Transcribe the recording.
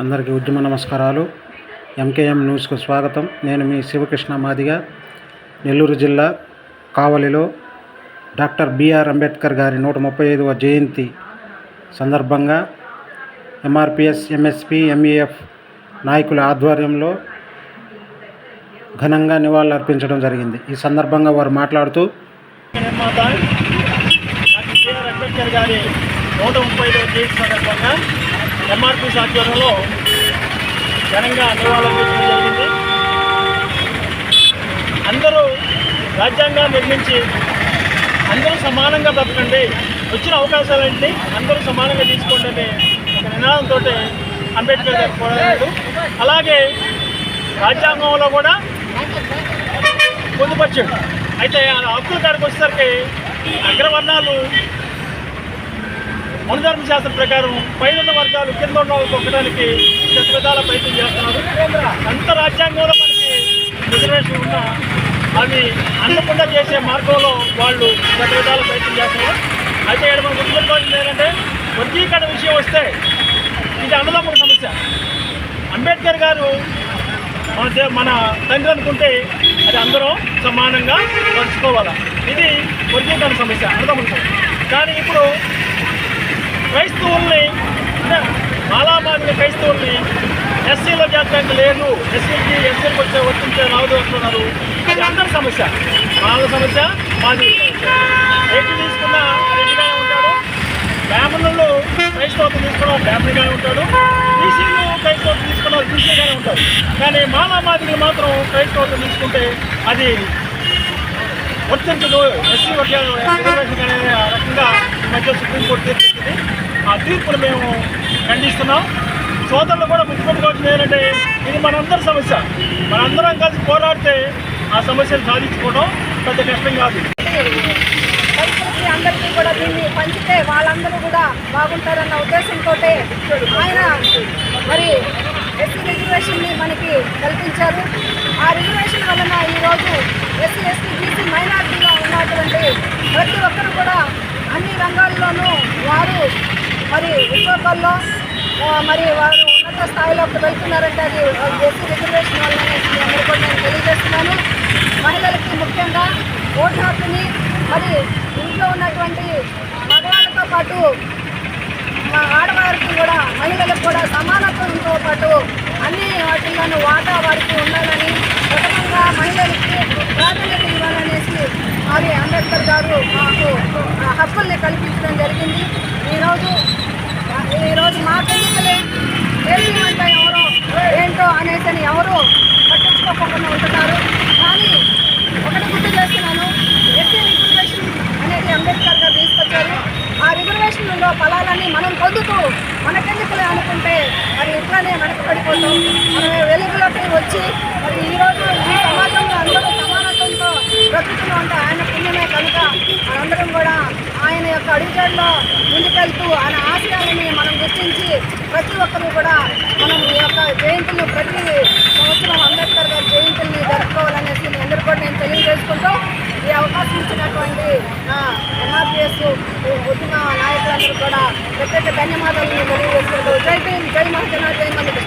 అందరికీ ఉద్యమ నమస్కారాలు. ఎంకేఎం న్యూస్కు స్వాగతం. నేను మీ శివకృష్ణ మాదిగ. నెల్లూరు జిల్లా కావలిలో డాక్టర్ బిఆర్ అంబేద్కర్ గారి 135వ జయంతి సందర్భంగా ఎంఆర్పిఎస్, ఎంఎస్పి, ఎంఈఎఫ్ నాయకుల ఆధ్వర్యంలో ఘనంగా నివాళులు అర్పించడం జరిగింది. ఈ సందర్భంగా వారు మాట్లాడుతూ అంబేద్కర్ గారి 135వ జయంతి సందర్భంగా ఎంఆర్పిఎస్ ఆధ్వర్యంలో ఘనంగా నివాళులర్పించడం జరిగింది. అందరూ రాజ్యాంగాన్ని నిర్మించి అందరూ సమానంగా బ్రతకండి, వచ్చిన అవకాశాలన్నీ అందరూ సమానంగా తీసుకోండి అనే ఒక నినాదంతో అంబేద్కర్ గారు పోరాడారు. అలాగే రాజ్యాంగంలో కూడా పొందుపరిచాడు. అయితే ఆ హక్కుల కాడికి వచ్చేసరికి అగ్రవర్ణాలు మనుధర్మ శాస్త్రం ప్రకారం పైన వర్గాలు కింద ఉన్న వాళ్ళకి ఒక్కడానికి విధాల ప్రయత్నం చేస్తున్నారు. అంత రాజ్యాంగంలో మనకి రిజర్వేషన్ ఉన్నా అవి అందకుండా చేసే మార్గంలో వాళ్ళు విధాల ప్రయత్నం చేస్తున్నారు. అయితే ఇక్కడ మనం గుర్తుపెట్టుకోవాల్సింది ఏంటంటే, వర్గీకరణ విషయం వస్తే ఇది అన్నదమ్ముల సమస్య. అంబేద్కర్ గారు మన తండ్రి అనుకుంటే అది అందరం సమానంగా పంచుకోవాలి. ఇది వర్గీకరణ సమస్య, అన్నదమ్ముల సమస్య. కానీ ఇప్పుడు క్రైస్తవుల్ని అంటే మాలామాదిగా క్రైస్తవుల్ని ఎస్సీలో చేర్చడానికి లేదు, ఎస్సీలకు వచ్చే వర్తించే రావద్దు అంటున్నారు. ఇది అందరి సమస్య, వాళ్ళ సమస్య, మాది సమస్య. రెడ్డి తీసుకున్న రెడ్డిగానే ఉంటాడు, బ్రాహ్మణులు క్రైస్తవత్వం తీసుకున్న బ్రాహ్మణిగానే ఉంటాడు, బీసీలు క్రైస్తవత్వం తీసుకున్న బీసీగానే ఉంటాడు. కానీ మాలామాదిగా మాత్రం క్రైస్తవత్వం తీసుకుంటే అది వర్తించదు, ఎస్సీ రిజర్వేషన్ అనే రకంగా ఈ మధ్య సుప్రీంకోర్టు తీర్చింది. ఆ తీర్పును మేము ఖండిస్తున్నాం. సోదరులు కూడా గుర్తుపెట్టుకోవాల్సింది ఏంటంటే, ఇది మనందరి సమస్య. మనందరం కలిసి పోరాడితే ఆ సమస్యను సాధించుకోవడం పెద్ద కష్టం కాదు. అందరికీ కూడా దీన్ని పంచితే వాళ్ళందరూ కూడా బాగుంటారన్న ఉద్దేశంతో ఆయన మరి ఎస్సీ రిజర్వేషన్ని మనకి కల్పించారు. ఆ రిజర్వేషన్ వలన ఈరోజు ఎస్సీ, ఎస్టీ, బీసీ, మైనార్టీగా ఉన్నటువంటి ప్రతి ఒక్కరు కూడా అన్ని రంగాల్లోనూ వారు మరి ఉద్యోగాల్లో మరి వారు ఉన్నత స్థాయిలోకి వెళ్తున్నారంటే అది ఎస్సీ రిజర్వేషన్ వల్లనే అందరూ కూడా నేను తెలియజేస్తున్నాను. మహిళలకి ముఖ్యంగా ఓటు హక్కుని, మరి ఇంట్లో ఉన్నటువంటి మగవాళ్ళతో పాటు ఆడవారికి కూడా, మహిళలకు కూడా సమానత్వంతో పాటు అన్ని వాటిల్లోనూ వాటా వారికి ఉండాలని, ప్రథమంగా మహిళలకి ప్రాధాన్యత ఇవ్వాలనేసి మరి అంబేద్కర్ గారు మాకు హక్కుల్ని కల్పించడం జరిగింది. ఈరోజు మా ఎన్నికలే అంటే ఎవరో ఏంటో అనేసి ఎవరు పట్టించుకోకుండా ఉంటున్నారు. కానీ ఒకటి గుర్తు చేస్తున్నాను, ఎస్సీ రిజర్వేషన్ అనేది అంబేద్కర్ గారు తీసుకొచ్చారు. ఆ రిజర్వేషన్లో ఫలాలన్నీ మనం పొందుతూ మనకెందుకులే అనుకుంటే మరి ఇట్లానే వెనకబడిపోతాం. మనం వెలుగులోకి వచ్చి మరి ఈరోజు ఈ సమాజంలో అందరూ సమానత్వంతో బ్రతుకుతూ ఉంటే ఆయన పుణ్యమే కనుక మనందరం కూడా ఆయన యొక్క అడుగుజాడలో ముందుకెళ్తూ ఆయన ఆశయాలని మనం గుర్తించి ప్రతి ఒక్కరూ కూడా మనం ఈ యొక్క జయంతులు ప్రతి సంవత్సరం అంబేద్కర్ గారి జయంతుల్ని జరుపుకోవాలనేసి మీ అందరూ కూడా నేను తెలియజేసుకుంటూ ఈ అవకాశం ఇచ్చినటువంటి ఎంఆర్పిఎస్ ఉద్యమ నాయకులందరూ కూడా ప్రత్యేక ధన్యవాదాలను తెలియజేసుకుంటూ జై భీమ్, జై మహాజన, జై మల్లిక.